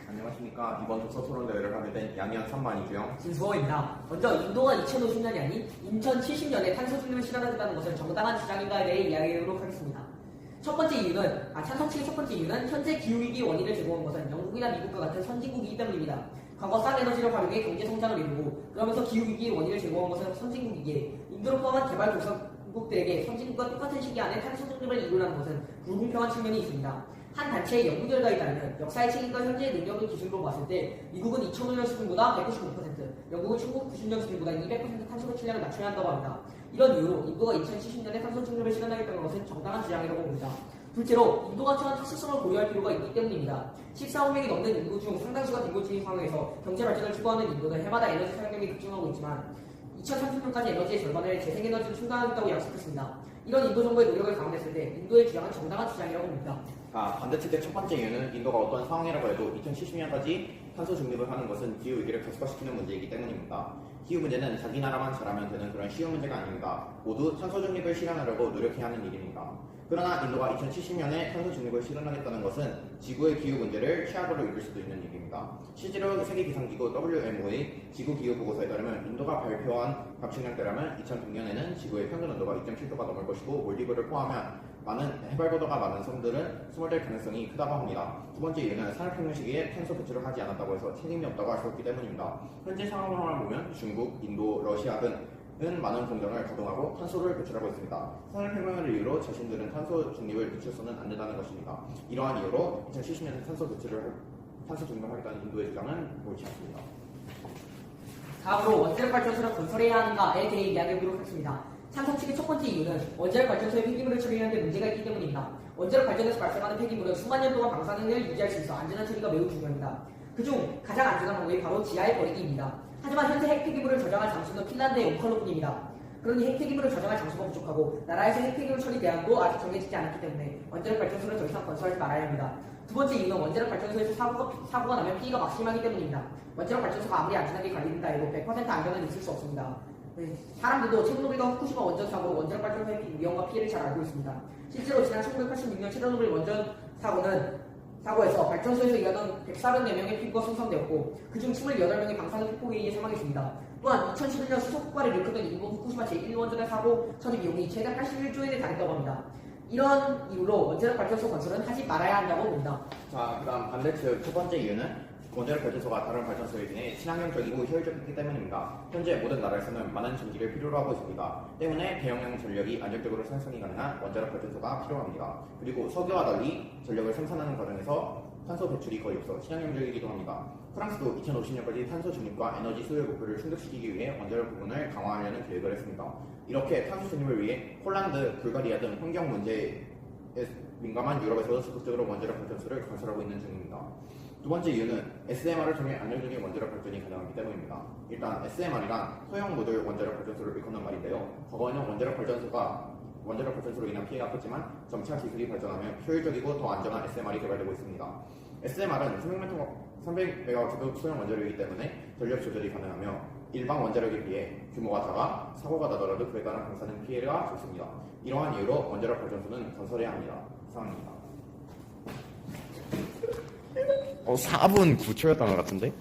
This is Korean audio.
안녕하십니까. 이번 독서 토론 대회를 하게 된 양현 3반이고요. 진수호입니다. 먼저 인도가 2050년이 아닌 2070년에 탄소 중립을 실현하겠다는 것은 정당한 주장인가에 대해 이야기하도록 하겠습니다. 찬성 측의 첫 번째 이유는 현재 기후위기 원인을 제공한 것은 영국이나 미국과 같은 선진국이기 때문입니다. 과거 싼 에너지를 활용해 경제 성장을 이루고 그러면서 기후위기의 원인을 제공한 것은 선진국이기에 인도를 포함한 개발도상국들에게 선진국과 똑같은 시기 안에 탄소 중립을 이루라는 것은 불공평한 측면이 있습니다. 한 단체의 연구 결과에 따르면 역사의 책임과 현재의 능력을 기준으로 봤을 때 미국은 2005년 수준보다 195%, 영국은 1990년 수준보다 200% 탄소 배출량을 낮춰야 한다고 합니다. 이런 이유로 인도가 2070년에 탄소 중립을 실현하겠다는 것은 정당한 주장이라고 봅니다. 둘째로 인도가 처한 특수성을 고려할 필요가 있기 때문입니다. 14억 명이 넘는 인구 중 상당수가 빈곤층인 상황에서 경제 발전을 추구하는 인도는 해마다 에너지 사용량이 급증하고 있지만 2030년까지 에너지의 절반을 재생에너지로 충당하겠다고 약속했습니다. 이런 인도 정부의 노력을 감안했을 때 인도의 주장은 정당한 주장이라고 봅니다. 반대 측의 첫 번째 이유는 인도가 어떤 상황이라고 해도 2070년까지 탄소 중립을 하는 것은 기후위기를 가속화시키는 문제이기 때문입니다. 기후 문제는 자기 나라만 잘하면 되는 그런 쉬운 문제가 아닙니다. 모두 탄소 중립을 실현하려고 노력해야 하는 일입니다. 그러나 인도가 2070년에 탄소 중립을 실현하겠다는 것은 지구의 기후 문제를 최악으로 이룰 수도 있는 일입니다. 실제로 세계기상기구 WMO의 지구기후보고서에 따르면 인도가 발표한 박식량대라면 2100년에는 지구의 평균 온도가 2.7도가 넘을 것이고 몰디브를 포함한 많은 해발고도가 많은 섬들은 스몰될 가능성이 크다고 합니다. 두 번째 이유는 산업혁명 시기에 탄소 배출을 하지 않았다고 해서 책임이 없다고 할 수 없기 때문입니다. 현재 상황을 보면 중국, 인도, 러시아 등은 많은 공장을 가동하고 탄소를 배출하고 있습니다. 산업혁명을 이유로 자신들은 탄소 중립을 늦춰서는 안 된다는 것입니다. 이러한 이유로 2070년에 탄소 중립을 하겠다는 인도의 주장은 옳지 않습니다. 다음으로 원자력 발전소를 건설해야 하는가에 대해 이야기해보도록 하겠습니다. 찬성 측의 첫 번째 이유는 원자력 발전소의 폐기물을 처리하는 데 문제가 있기 때문입니다. 원자력 발전에서 발생하는 폐기물은 수만 년 동안 방사능을 유지할 수 있어 안전한 처리가 매우 중요합니다. 그중 가장 안전한 방법이 바로 지하에 버리기입니다. 하지만 현재 핵 폐기물을 저장할 장소는 핀란드의 오컬로뿐입니다. 그러니 핵 폐기물을 저장할 장소가 부족하고 나라에서 핵 폐기물 처리 대안도 아직 정해지지 않았기 때문에 원자력 발전소를 더 이상 건설하지 말아야 합니다. 두 번째 이유는 원자력 발전소에서 사고가 나면 피해가 막심하기 때문입니다. 원자력 발전소가 아무리 안전하게 관리된다 해도 100% 안전은 있을 수 없습니다. 사람들도 체르노빌과 후쿠시마 원전 사고로 원자력 발전소의 위험과 피해를 잘 알고 있습니다. 실제로 지난 1986년 체르노빌 원전 사고에서 발전소에서 일하던 134명의 피부가 손상되었고 그중 28명이 방사능 피폭에 의해 사망했습니다. 또한 2011년 수소 폭발을 일으켰던 일본 후쿠시마 제1원전의 사고 처리 비용이 최대 81조 엔에 달했다고 합니다. 이런 이유로 원자력 발전소 건설은 하지 말아야 한다고 봅니다. 그다음 반대 측 첫 번째 이유는 원자력 발전소가 다른 발전소에 비해 친환경적이고 효율적이기 때문입니다. 현재 모든 나라에서는 많은 전기를 필요로 하고 있습니다. 때문에 대용량 전력이 안정적으로 생산이 가능한 원자력 발전소가 필요합니다. 그리고 석유와 달리 전력을 생산하는 과정에서 탄소 배출이 거의 없어 친환경적이기도 합니다. 프랑스도 2050년까지 탄소 중립과 에너지 수요 목표를 충족시키기 위해 원자력 부분을 강화하려는 계획을 했습니다. 이렇게 탄소 중립을 위해 폴란드, 불가리아 등 환경 문제에 민감한 유럽에서도 적극적으로 원자력 발전소를 건설하고 있는 중입니다. 두 번째 이유는 SMR을 통해 안정적인 원자력 발전이 가능하기 때문입니다. 일단 SMR이란 소형 모듈 원자력 발전소를 일컫는 말인데요. 과거에는 원자력 발전소로 인한 피해가 컸지만 점차 기술이 발전하며 효율적이고 더 안전한 SMR이 개발되고 있습니다. SMR은 300MW 소형 원자력이기 때문에 전력 조절이 가능하며 일반 원자력에 비해 규모가 작아 사고가 나더라도 그에 따른 방사능 피해가 적습니다. 이러한 이유로 원자력 발전소는 건설해야 합니다. 이상입니다. 4분 9초였던 것 같은데?